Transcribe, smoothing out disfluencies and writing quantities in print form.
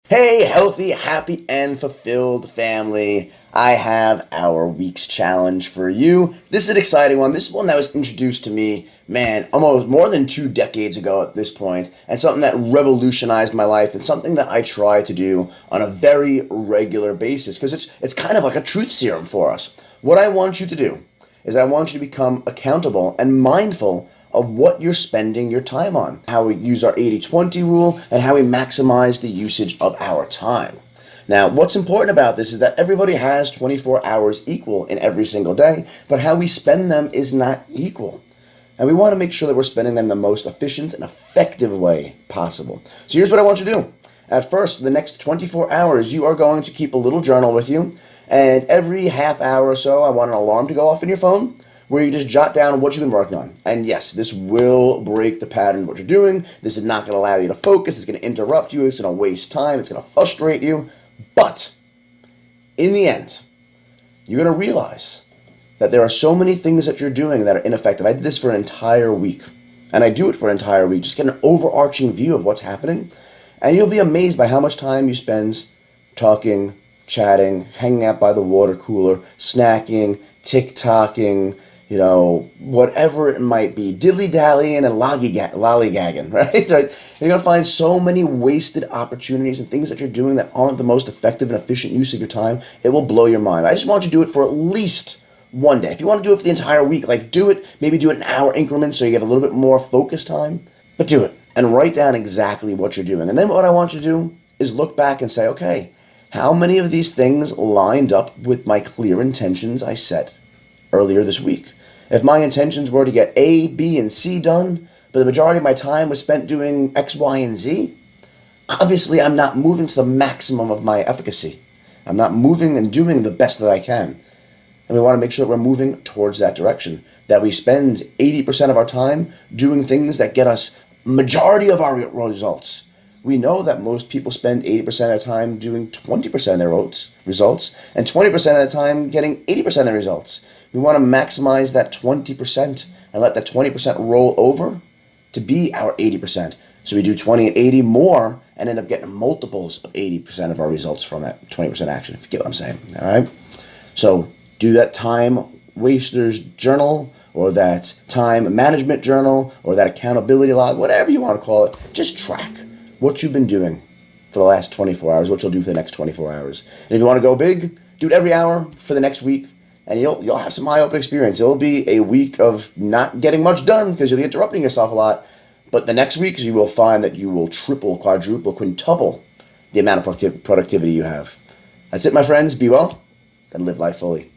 Hey, healthy, happy, and fulfilled family. I have our week's challenge for you. This is an exciting one. This is one that was introduced to me, man, almost more than 2 decades ago at this point, and something that revolutionized my life and something that I try to do on a very regular basis because it's kind of like a truth serum for us. What I want you to do is I want you to become accountable and mindful of what you're spending your time on, how we use our 80/20 rule, and how we maximize the usage of our time. Now, what's important about this is that everybody has 24 hours equal in every single day, but how we spend them is not equal. And we want to make sure that we're spending them the most efficient and effective way possible. So here's what I want you to do. At first, for the next 24 hours, you are going to keep a little journal with you. And every half hour or so, I want an alarm to go off in your phone where you just jot down what you've been working on. And yes, this will break the pattern of what you're doing. This is not going to allow you to focus. It's going to interrupt you. It's going to waste time. It's going to frustrate you. But in the end, you're going to realize that there are so many things that you're doing that are ineffective. I did this for an entire week. And I do it for an entire week. Just get an overarching view of what's happening. And you'll be amazed by how much time you spend talking, chatting, hanging out by the water cooler, snacking, TikToking, whatever it might be, dilly-dallying and lollygagging, right? You're going to find so many wasted opportunities and things that you're doing that aren't the most effective and efficient use of your time. It will blow your mind. I just want you to do it for at least one day. If you want to do it for the entire week, do it, maybe do it in hour increments so you have a little bit more focus time, but do it and write down exactly what you're doing. And then what I want you to do is look back and say, okay, how many of these things lined up with my clear intentions I set earlier this week? If my intentions were to get A, B, and C done, but the majority of my time was spent doing X, Y, and Z, obviously I'm not moving to the maximum of my efficacy. I'm not moving and doing the best that I can. And we want to make sure that we're moving towards that direction, that we spend 80% of our time doing things that get us majority of our results. We know that most people spend 80% of their time doing 20% of their results and 20% of the time getting 80% of the results. We want to maximize that 20% and let that 20% roll over to be our 80%. So we do 20 and 80 more and end up getting multiples of 80% of our results from that 20% action, if you get what I'm saying. All right? So do that time wasters journal or that time management journal or that accountability log, whatever you want to call it. Just track what you've been doing for the last 24 hours, what you'll do for the next 24 hours. And if you want to go big, do it every hour for the next week, and you'll have some eye-opening experience. It'll be a week of not getting much done because you'll be interrupting yourself a lot, but the next week you will find that you will triple, quadruple, quintuple the amount of productivity you have. That's it, my friends. Be well and live life fully.